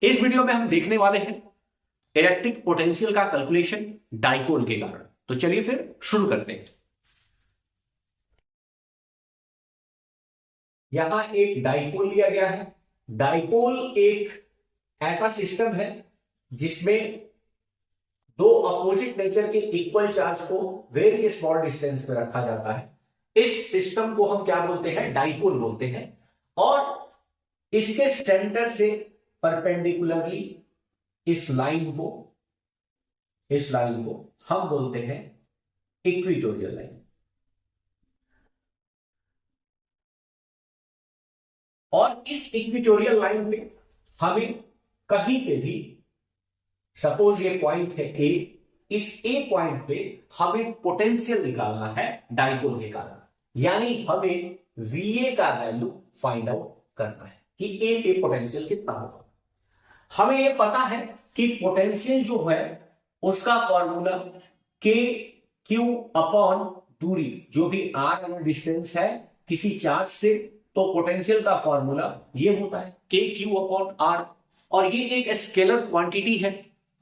इस वीडियो में हम देखने वाले हैं इलेक्ट्रिक पोटेंशियल का कैलकुलेशन डाइपोल के कारण। तो चलिए फिर शुरू करते हैं। यहां एक डाइपोल लिया गया है। डाइपोल एक ऐसा सिस्टम है जिसमें दो अपोजिट नेचर के इक्वल चार्ज को वेरी स्मॉल डिस्टेंस पे रखा जाता है। इस सिस्टम को हम क्या बोलते हैं? डाइपोल बोलते हैं। और इसके सेंटर से परपेंडिकुलरली इस लाइन को हम बोलते हैं इक्विटोरियल लाइन। और इस इक्विटोरियल लाइन पे हमें कहीं पे भी, सपोज ये पॉइंट है ए, इस ए पॉइंट पे हमें पोटेंशियल निकालना है डाइपोल के कारण। यानी हमें वीए का वैल्यू फाइंड आउट करना है कि ए पे पोटेंशियल कितना होगा। हमें यह पता है कि पोटेंशियल जो है उसका फॉर्मूला के क्यू अपॉन दूरी, जो भी आर अगर डिस्टेंस है किसी चार्ज से, तो पोटेंशियल का फॉर्मूला ये होता है के क्यू अपॉन आर। और ये एक स्केलर क्वांटिटी है,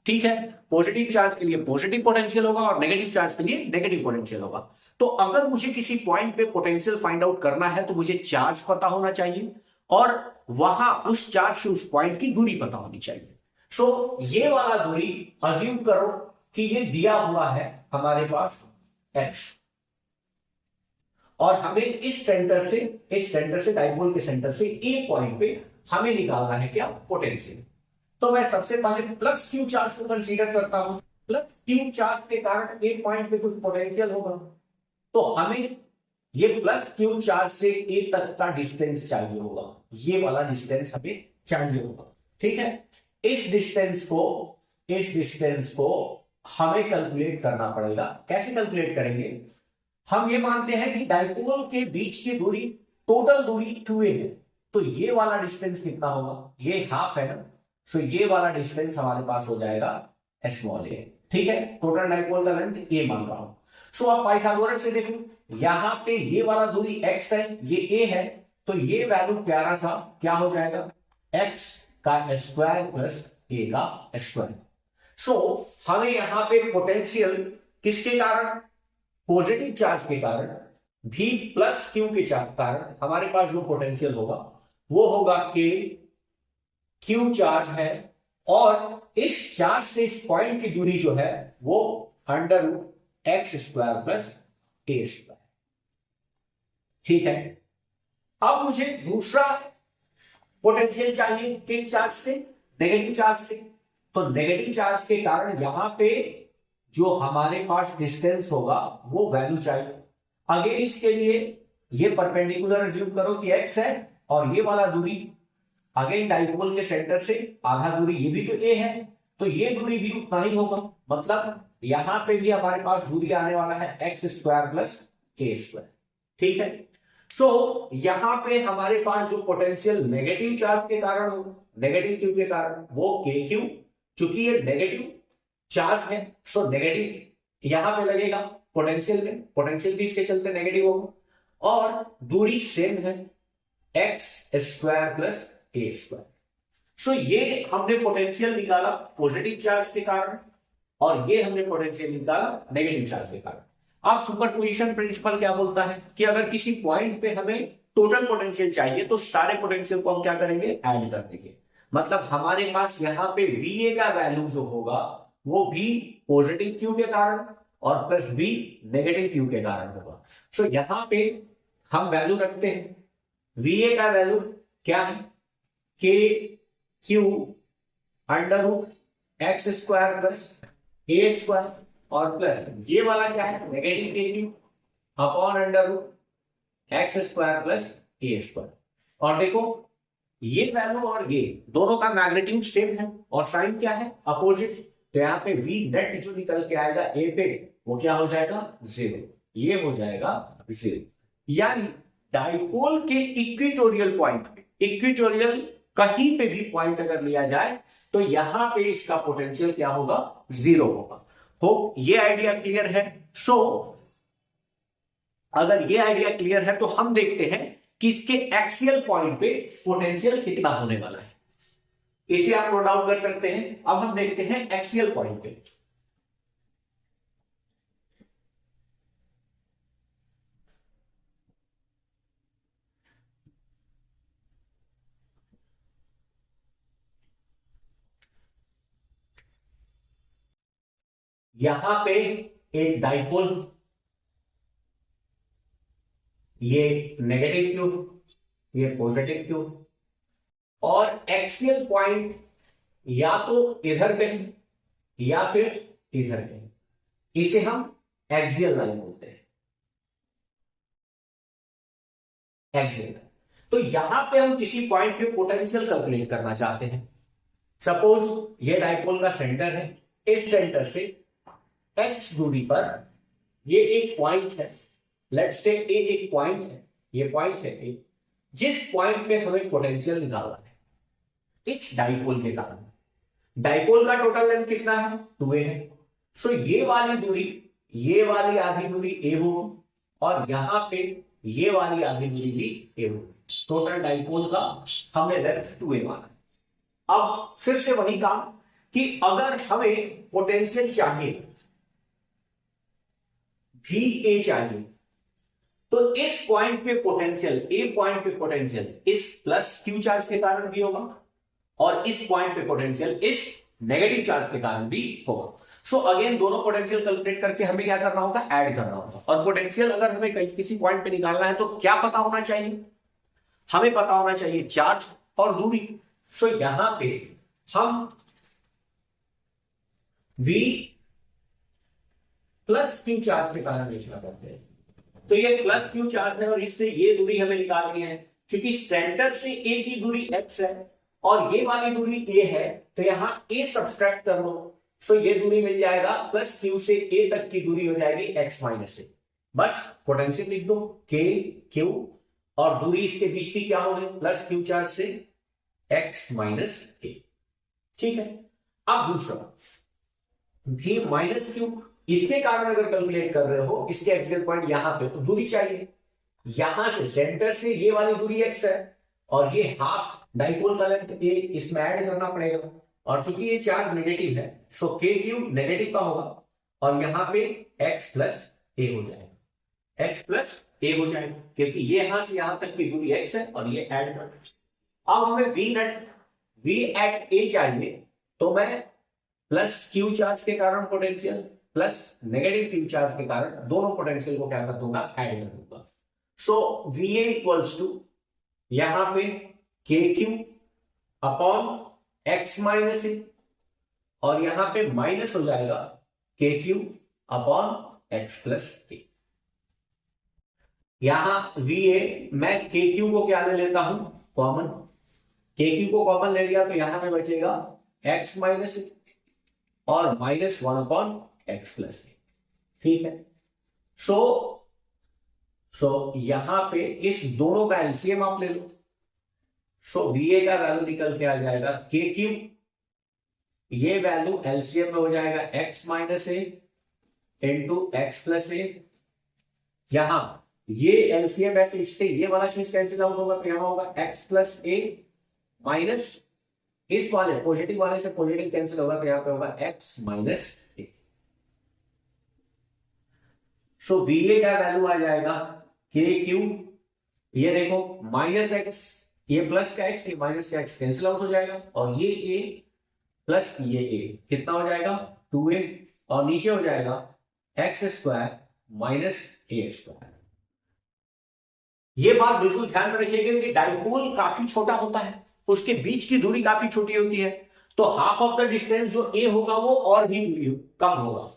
ठीक है। पॉजिटिव चार्ज के लिए पॉजिटिव पोटेंशियल होगा और नेगेटिव चार्ज के लिए नेगेटिव पोटेंशियल होगा। तो अगर मुझे किसी पॉइंट पे पोटेंशियल फाइंड आउट करना है तो मुझे चार्ज पता होना चाहिए और वहां उस चार्ज से उस पॉइंट की दूरी पता होनी चाहिए। सो ये वाला दूरी अज्यूम करो कि ये दिया हुआ है हमारे पास x, और हमें इस सेंटर से डाइपोल के सेंटर से ए पॉइंट पे हमें निकालना है क्या? पोटेंशियल। तो मैं सबसे पहले प्लस क्यू चार्ज को कंसीडर करता हूं। प्लस क्यू चार्ज के कारण ए पॉइंट पे कुछ पोटेंशियल होगा, तो हमें ये प्लस क्यू चार्ज से ए तक का डिस्टेंस चाहिए होगा। ये वाला डिस्टेंस हमें चाहिए होगा, ठीक है। इस डिस्टेंस को हमें कैलकुलेट करना पड़ेगा। कैसे कैलकुलेट करेंगे? हम ये मानते हैं कि डाइपोल के बीच की दूरी, टोटल दूरी 2a है, तो ये वाला डिस्टेंस कितना होगा? ये हाफ है ना, सो ये वाला डिस्टेंस हमारे पास हो जाएगा स्मॉल a, ठीक है। टोटल डाइपोल का लेंथ a मान रहा हूं। सो आप पाइथागोरस से देखो, यहां पे ये वाला दूरी x है, ये a है, तो ये वैल्यू प्यारा सा क्या हो जाएगा? x का स्क्वायर प्लस a का स्क्वायर। सो हमें यहां पे पोटेंशियल किसके कारण? पॉजिटिव चार्ज के कारण, भी प्लस क्यू के कारण हमारे पास जो पोटेंशियल होगा वो होगा के क्यू चार्ज है, और इस चार्ज से इस पॉइंट की दूरी जो है वो under x square plus A square, ठीक है। अब मुझे दूसरा पोटेंशियल चाहिए, किस चार्ज से? नेगेटिव चार्ज से। तो नेगेटिव चार्ज के कारण यहां पे जो हमारे पास डिस्टेंस होगा वो वैल्यू चाहिए। अगेन इसके लिए ये परपेंडिकुलर अज्यूम करो कि x है, और ये वाला दूरी अगेन डाइपोल के सेंटर से आधा दूरी, ये भी तो a है, तो ये दूरी भी उतना ही होगा। मतलब यहां पे भी हमारे पास दूरी आने वाला है एक्स स्क्वायर प्लस के स्क्वायर, ठीक है। सो यहां पे हमारे पास जो पोटेंशियल नेगेटिव चार्ज के कारण हो, नेगेटिव क्यू के कारण, वो के क्यू, चूंकि ये नेगेटिव चार्ज है सो नेगेटिव यहां पे लगेगा पोटेंशियल में, पोटेंशियल भी इसके चलते नेगेटिव होगा, और दूरी सेम है x square plus A square. सो ये हमने पोटेंशियल निकाला पॉजिटिव चार्ज के कारण, और ये हमने पोटेंशियल निकाला नेगेटिव चार्ज के कारण। अब सुपरपोजिशन प्रिंसिपल क्या बोलता है कि अगर किसी पॉइंट पे हमें टोटल पोटेंशियल चाहिए तो सारे पोटेंशियल को हम क्या करेंगे? ऐड कर देंगे। मतलब हमारे पास यहां पे VA का वैल्यू जो होगा वो भी पॉजिटिव क्यू के कारण और प्लस बी नेगेटिव क्यू के कारण होगा। सो यहां पे हम वैल्यू रखते हैं, VA का वैल्यू क्या है? K Q under root X square plus A square, और प्लस ये वाला क्या है? Negative K Q upon under root X square plus A square. और देखो ये वैल्यू और ये दोनों का मैग्नीट्यूड सेम है और साइन क्या है? अपोजिट। तो यहाँ पे V नेट जो निकल के आएगा A पे वो क्या हो जाएगा? 0। ये हो जाएगा 0। यानी डाइपोल के इक्विटोरियल पॉइंट पे, इक्विटोरियल कहीं पे भी पॉइंट अगर लिया जाए तो यहां पे इसका पोटेंशियल क्या होगा? 0 होगा। हो ये आइडिया क्लियर है? सो अगर ये आइडिया क्लियर है तो हम देखते हैं कि इसके एक्सियल पॉइंट पे पोटेंशियल कितना होने वाला है। इसे आप नोट डाउन कर सकते हैं। अब हम देखते हैं एक्सियल पॉइंट पे। यहां पे एक डाइपोल, ये नेगेटिव क्यू, ये पॉजिटिव क्यू, और एक्सियल पॉइंट या तो इधर पे है या फिर इधर पे है। इसे हम एक्सियल लाइन बोलते हैं, एक्सियल। तो यहां पे हम किसी पॉइंट पे पोटेंशियल कैलकुलेट करना चाहते हैं। सपोज ये डाइपोल का सेंटर है, इस सेंटर से एक्स दूरी पर ये एक पॉइंट है, लेट्स से ए एक पॉइंट है, ये पॉइंट है ए, जिस पॉइंट पे हमें पोटेंशियल निकालना है इस डाइपोल के कारण। डाइपोल का टोटल लेंथ कितना है, 2a है। सो ये वाली दूरी, ये वाली आधी दूरी ए होगी, और यहां पे ये वाली आधी दूरी भी ए होगी। टोटल डाइपोल का हमने लेंथ 2a माना। अब फिर से वही काम कि अगर हमें पोटेंशियल चाहिए, भी ए चाहिए, तो इस पॉइंट पे पोटेंशियल, ए पॉइंट पे पोटेंशियल इस प्लस क्यू चार्ज के कारण भी होगा, और इस पॉइंट पे पोटेंशियल इस नेगेटिव चार्ज के कारण भी होगा। सो अगेन दोनों पोटेंशियल कैलकुलेट करके हमें क्या करना होगा, ऐड करना होगा। और पोटेंशियल अगर हमें कहीं किसी पॉइंट पे निकालना है तो क्या पता होना चाहिए, हमें पता होना चाहिए चार्ज और दूरी। सो यहां पे हम V प्लस क्यू चार्ज के कारण लिखना करते हैं। तो ये प्लस क्यू चार्ज है और इससे ये दूरी हमें निकालनी है। क्योंकि सेंटर से ए की दूरी x है और ये वाली दूरी a है, तो यहां a सब्सट्रैक्ट कर लो। सो ये दूरी मिल जाएगा, प्लस क्यू से a तक की दूरी हो जाएगी x माइनस ए। बस पोटेंशियल लिख दो k q, और दूरी इसके बीच की क्या होगी, प्लस क्यू चार्ज से x माइनस ए। ठीक है। अब दूसरा v माइनस क्यू, इसके कारण अगर कैलकुलेट कर रहे हो इसके एक्सियल पॉइंट यहां पे, तो दूरी चाहिए। यहां से सेंटर से ये वाली दूरी x है और ये हाफ डाइपोल का लेंथ a, इसमें ऐड करना पड़ेगा। और चूंकि ये चार्ज नेगेटिव है, सो k क्यूब नेगेटिव का होगा, और यहां पे x प्लस ए हो जाएगा, x प्लस ए हो जाएगा, क्योंकि ये यहां से यहां तक की दूरी x है और ये ऐड कर। अब हमें v एट a चाहिए, तो मैं प्लस क्यू चार्ज के कारण potential plus negative Q charge के कारण दोनों पोटेंशियल को क्या कर दूंगा, ऐड कर दूंगा। सो VA इक्वल्स टू यहां पे के क्यू अपॉन एक्स माइनस ए, और यहां पे माइनस हो जाएगा के क्यू अपॉन एक्स प्लस ए। यहां VA मैं के क्यू को क्या ले लेता हूं, कॉमन। के क्यू को कॉमन ले लिया तो यहां पे बचेगा एक्स माइनस ए और माइनस 1 अपॉन एक्स प्लस ए। ठीक है। सो यहां पे इस दोनों का एलसीएम आप ले लो। सो VA का वैल्यू निकल के आ जाएगा के क्यू, ये वैल्यू एलसीएम में हो जाएगा एक्स माइनस ए इंटू एक्स प्लस ए। यहां ये एलसीएम है तो इससे ये वाला चीज कैंसिल आउट होगा, तो यहां होगा एक्स प्लस ए माइनस इस वाले पॉजिटिव वाले से पॉजिटिव कैंसिल होगा, तो यहां पे होगा एक्स माइनस ए। सो VA का वैल्यू आ जाएगा के क्यू, ये देखो माइनस एक्स, ये प्लस का एक्स, ये माइनस का एक्स कैंसिल आउट हो जाएगा, और ये ए प्लस ये ए कितना हो जाएगा 2a, और नीचे हो जाएगा x square minus a square. ये बात बिल्कुल ध्यान में रखिएगा कि डाइपोल काफी छोटा होता है, उसके बीच की दूरी काफी छोटी होती है, तो हाफ ऑफ द डिस्टेंस जो ए होगा वो और भी दूरी कम होगा।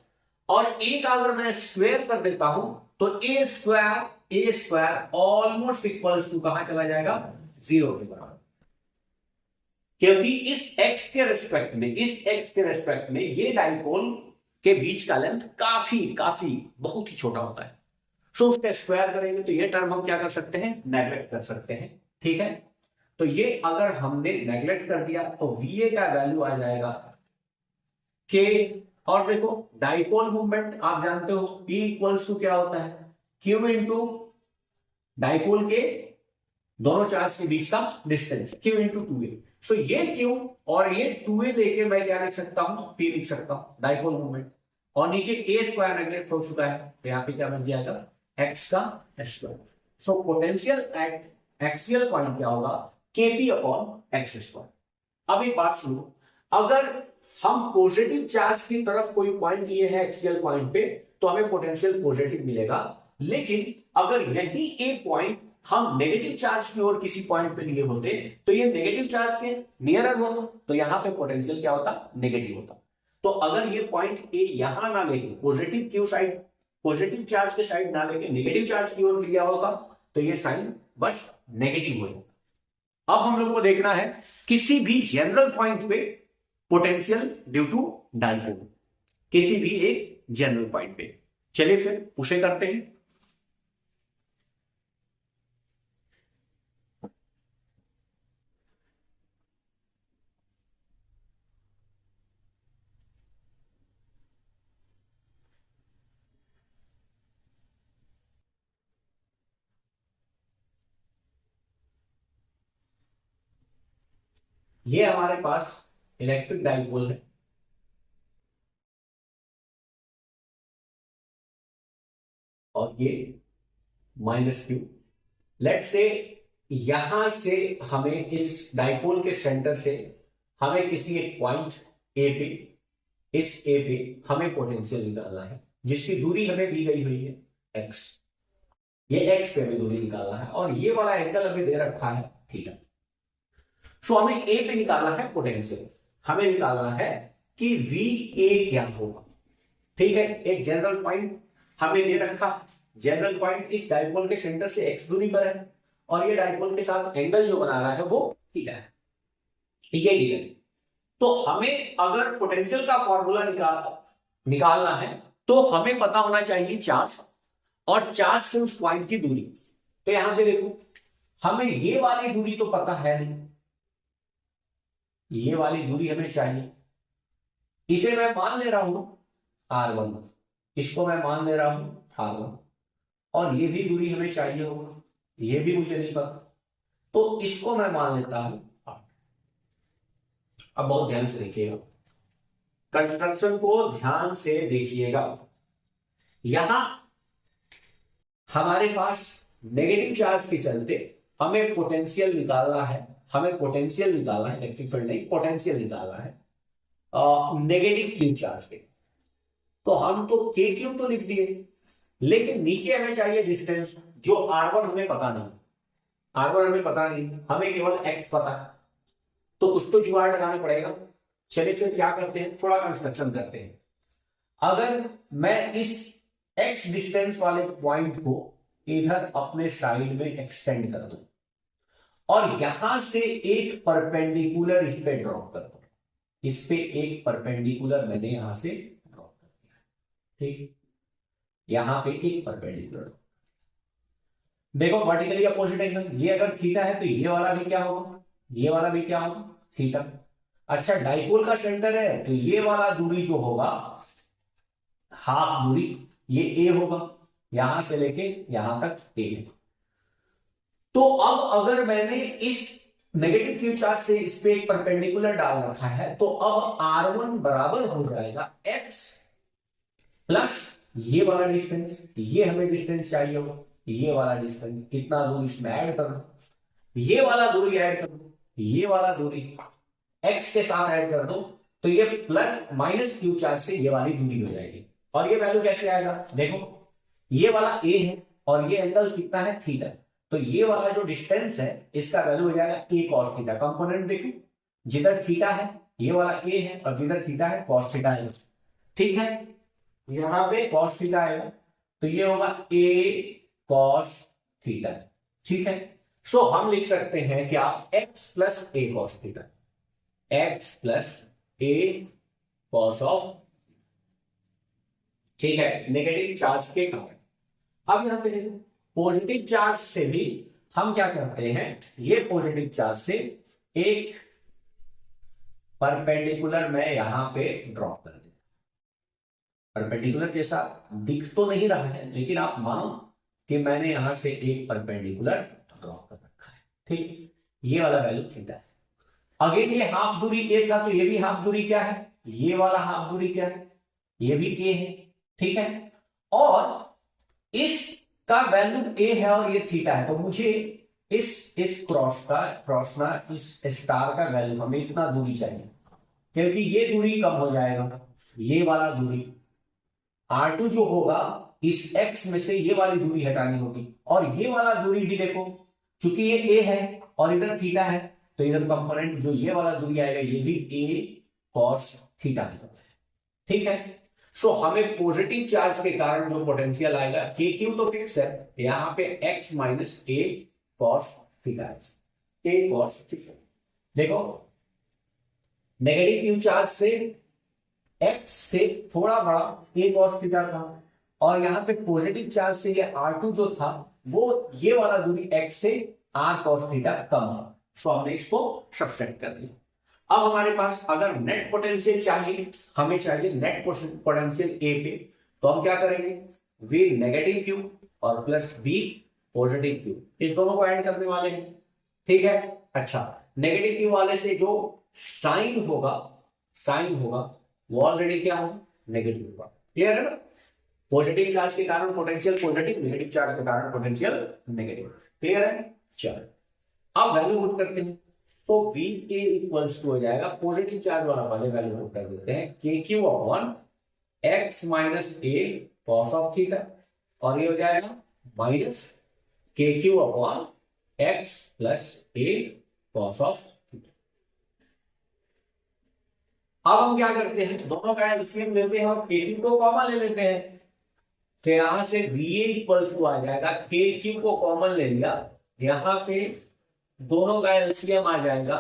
और ए का अगर मैं स्क्वायर कर देता हूं तो ए स्क्वायर ऑलमोस्ट इक्वल्स टू कहां चला जाएगा, 0 के बराबर। क्योंकि इस x के रेस्पेक्ट में ये डाइपोल के बीच का लेंथ काफी बहुत ही छोटा होता है। सो उसका स्क्वायर करेंगे तो ये टर्म हम क्या कर सकते हैं, नेग्लेक्ट कर सकते हैं। ठीक है। तो ये अगर हमने नेग्लेक्ट कर दिया तो VA का वैल्यू आ जाएगा K, और देखो डाइपोल मूवमेंट आप जानते हो P इक्वल्स टू क्या होता है, Q इंटू डाइपोल के दोनों चार्ज के बीच का डिस्टेंस, Q इंटू 2A। सो ये क्यू और ये 2a लेके मैं क्या लिख सकता हूं, p लिख सकता हूं डाइपोल मोमेंट, और नीचे a स्क्वायर नेगलेक्ट हो चुका है तो यहाँ पे क्या बन जाएगा x का square. So potential at axial point क्या होगा, kp अपॉन x स्क्वायर। अब एक बात सुनो, अगर हम पॉजिटिव चार्ज की तरफ कोई पॉइंट लिए है एक्सियल पॉइंट पे तो हमें पोटेंशियल पॉजिटिव मिलेगा, लेकिन अगर यही एक पॉइंट हम नेगेटिव चार्ज की ओर किसी पॉइंट पे लिए होते तो ये नेगेटिव चार्ज के नियरर होता तो यहां पे पोटेंशियल क्या होता, नेगेटिव होता। तो अगर ये पॉइंट ए यहां ना लेके positive Q side, positive charge के साइड ना लेके नेगेटिव चार्ज की ओर लिया होता तो ये साइन बस नेगेटिव हो जाता। अब हम लोग को देखना है किसी भी जनरल पॉइंट पे पोटेंशियल ड्यू टू डाइपोल, किसी भी एक जनरल पॉइंट पे। चलिए फिर उसे करते हैं। ये हमारे पास इलेक्ट्रिक डाइपोल है, और ये माइनस क्यू। लेट्स से यहां से हमें इस डाइपोल के सेंटर से हमें किसी एक पॉइंट ए पे, इस ए पे हमें पोटेंशियल निकालना है जिसकी दूरी हमें दी गई हुई है एक्स। ये एक्स पे हमें दूरी निकालना है और ये वाला एंगल हमें दे रखा है थीटा। सो हमें ए पे निकालना है पोटेंशियल, हमें निकालना है कि वी ए क्या होगा। ठीक है, एक जनरल पॉइंट हमें दे रखा, जनरल पॉइंट इस डाइपोल के सेंटर से एक्स दूरी पर है और ये डाइपोल के साथ एंगल जो बना रहा है वो थीटा है, ये गिवन। तो हमें अगर पोटेंशियल का फॉर्मूला निकालना है तो हमें पता होना चाहिए चार्ज, और चार्ज से उस पॉइंट की दूरी। तो यहां पे देखो, हमें ये वाली दूरी तो पता है नहीं, ये वाली दूरी हमें चाहिए, इसे मैं मान ले रहा हूं r1, इसको मैं मान ले रहा हूं r1, और ये भी दूरी हमें चाहिए होगा, ये भी मुझे नहीं पता, तो इसको मैं मान लेता हूं r। अब बहुत ध्यान से देखिएगा, कंस्ट्रक्शन को ध्यान से देखिएगा। यहां हमारे पास नेगेटिव चार्ज के चलते हमें पोटेंशियल निकालना है, हमें पोटेंशियल निकालना है, इलेक्ट्रिक फील्ड नहीं, पोटेंशियल निकालना है नेगेटिव क्यू चार्ज के। तो हम तो के क्यू तो लिख दिए, लेकिन नीचे हमें चाहिए डिस्टेंस, जो r1 हमें पता नहीं, r1 हमें पता नहीं, हमें केवल x पता है, तो कुछ तो जुगाड़ लगाना पड़ेगा। चलिए फिर क्या करते हैं, थोड़ा कंस्ट्रक्शन करते हैं। अगर मैं इस x डिस्टेंस वाले पॉइंट को इधर अपने साइड में एक्सटेंड कर दूं और यहां से एक परपेंडिकुलर इस पे ड्रॉप कर दूं, इस पे एक परपेंडिकुलर मैंने यहां से ड्रॉप कर दिया, ठीक, यहां पे एक परपेंडिकुलर। देखो वर्टिकली अपोजिट एंगल, ये अगर थीटा है तो ये वाला भी क्या होगा, ये वाला भी क्या होगा, थीटा। अच्छा, डाइपोल का सेंटर है तो ये वाला दूरी जो होगा, हाफ दूरी, ये ए होगा, यहां से लेके यहां तक ए है। तो अब अगर मैंने इस नेगेटिव क्यू चार्ज से इस पे एक परपेंडिकुलर डाल रखा है तो अब r1 बराबर हो जाएगा x प्लस ये वाला डिस्टेंस, ये हमें डिस्टेंस चाहिए होगा, ये वाला डिस्टेंस, कितना दूर इसमें ऐड कर दो, ये वाला दूरी ऐड कर दो, ये वाला दूरी x के साथ ऐड कर दो, तो ये प्लस माइनस क्यू चार्ज से ये वाली दूरी हो जाएगी। और ये वैल्यू कैसे आएगा, देखो ये वाला a है और ये एंगल कितना है, थीटा, तो ये वाला जो डिस्टेंस है इसका वैल्यू हो जाएगा a cos थीटा। कंपोनेंट देखो, जिधर थीटा है ये वाला a है और जिधर थीटा है cos थीटा है, ठीक है, यहां पे cos थीटा आएगा तो ये होगा a cos थीटा, ठीक है। सो हम लिख सकते हैं क्या, x plus a cos theta, x plus a cos of, ठीक है, नेगेटिव चार्ज के कारण। अब यहां पे देखो, पॉजिटिव चार्ज से भी हम क्या करते हैं, ये पॉजिटिव चार्ज से एक परपेंडिकुलर मैं यहां पे ड्रॉप कर देता, परपेंडिकुलर जैसा दिख तो नहीं रहा है लेकिन आप मानो कि मैंने यहां से एक परपेंडिकुलर ड्रॉप कर रखा है, ठीक, ये वाला वैल्यू थीटा है। अगेन ये हाफ दूरी ए था, तो ये भी हाफ दूरी क्या है, ये वाला हाफ दूरी क्या है, ये भी ए है, ठीक है। और इसका वैल्यू ए है और ये थीटा है, तो मुझे इस क्रॉस ना इस स्टार का वैल्यू हमें इतना दूरी चाहिए, क्योंकि ये दूरी कम हो जाएगा, ये वाला दूरी R2 जो होगा इस x में से ये वाली दूरी हटानी होगी, और ये वाला दूरी भी देखो, चूंकि ये a है और इधर थीटा है, तो इधर कंपोनेंट जो ये वाला दूरी आएगा ये भी a cos थीटा है, ठीक है। सो हमें पॉजिटिव चार्ज के कारण जो पोटेंशियल आएगा के क्यू तो फिक्स है, यहां पे x minus a cos theta है, a cos थीटा। देखो नेगेटिव क्यू चार्ज से x से थोड़ा बड़ा a cos थीटा था, और यहां पे पॉजिटिव चार्ज से ये R2 जो था वो ये वाला दूरी x से r cos थीटा कम है, सो हमने इसको सब्सट्रैक्ट कर दिया। अब हमारे पास अगर नेट पोटेंशियल चाहिए, हमें चाहिए नेट पोटेंशियल A पे, तो हम क्या करेंगे, V नेगेटिव क्यू और प्लस B पॉजिटिव क्यू, इस दोनों को ऐड करने वाले हैं, ठीक है। अच्छा, नेगेटिव क्यू वाले से जो साइन होगा वो ऑलरेडी क्या होगा, नेगेटिव होगा, क्लियर है ना। पॉजिटिव चार्ज के कारण पोटेंशियल पॉजिटिव, नेगेटिव चार्ज के कारण पोटेंशियल नेगेटिव, क्लियर है। चलो अब वैल्यू पुट करते हैं, तो V A इक्वल्स टू हो जाएगा, पॉजिटिव चार्ज वाला पहले वैल्यू पुट कर देते हैं, के Q upon x minus a cos of theta, और ये हो जाएगा माइनस के Q upon x plus a cos of theta. अब हम क्या करते हैं, दोनों का एलसीएम लेते हैं और के क्यू को कॉमन ले लेते हैं, तो यहां से VA इक्वल्स टू आ जाएगा, के क्यू को कॉमन ले लिया, यहां पे दोनों का एलसीएम आ जाएगा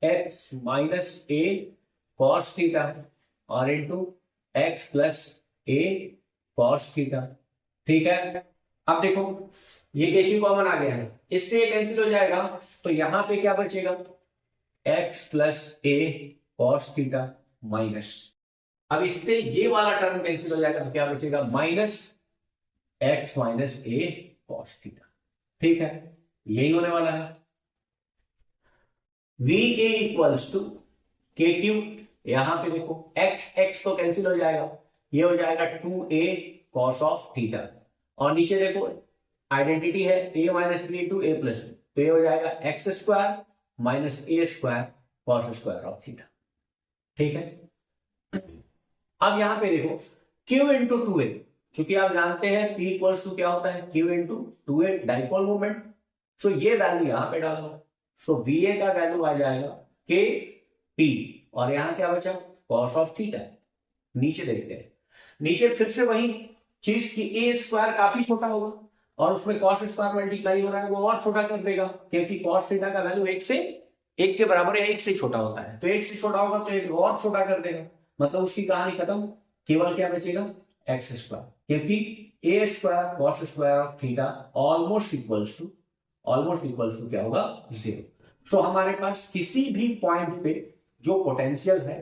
x minus a cos theta और into x plus a cos theta, ठीक है। अब देखो ये के क्यू कॉमन आ गया है, इससे कैंसिल हो जाएगा, तो यहां पे क्या बचेगा, x plus a cos theta minus, अब इससे ये वाला टर्म कैंसिल हो जाएगा, तो क्या बचेगा, minus x minus a cos theta, ठीक है। यही होने वाला है। VA इक्वल्स टू के क्यू, यहां पे देखो x तो कैंसिल हो जाएगा, ये हो जाएगा 2a cos ऑफ थीटा, और नीचे देखो आइडेंटिटी है a minus b into a plus b, तो ये हो जाएगा x square minus a square cos square of theta, ठीक है। अब यहां पे देखो q इंटू 2a, क्योंकि आप जानते हैं p इक्वल्स टू क्या होता है, q into 2a dipole moment, so ये वैल्यू यहां पे डालना, सो VA का वैल्यू आ जाएगा के पी, और यहां क्या बचा, cos ऑफ थीटा। नीचे देखते हैं, नीचे फिर से वही चीज की a स्क्वायर काफी छोटा होगा और उसमें cos स्क्वायर मल्टीप्लाई हो रहा है, वो और छोटा कर देगा, क्योंकि cos थीटा का वैल्यू एक के बराबर या एक से छोटा होता है, तो एक से छोटा होगा तो एक और छोटा कर देगा, मतलब उसकी कहानी खत्म, केवल क्या बचेगा, एक्स स्क्वायर, क्योंकि a square cos square of theta almost equals to क्या होगा, 0। सो हमारे पास किसी भी पॉइंट पे जो पोटेंशियल है,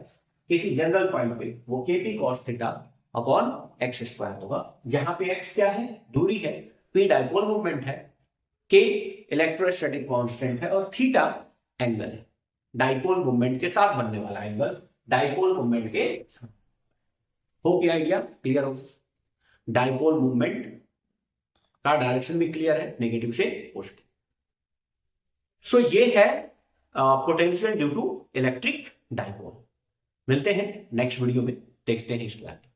किसी जनरल पॉइंट पे, वो kp cos theta upon x square होगा, जहां पे x क्या है, दूरी है, p डाइपोल मूवमेंट है, k इलेक्ट्रोस्टैटिक कांस्टेंट है, और थीटा एंगल है, डाइपोल मूवमेंट के साथ बनने वाला एंगल, डाइपोल मूवमेंट के साथ। हो गया आइडिया, क्लियर हो, डाइपोल मूवमेंट का डायरेक्शन भी क्लियर है, नेगेटिव से पॉजिटिव। सो ये है potential due to electric dipole. मिलते हैं नेक्स्ट वीडियो में, देखते हैं इसके आगे।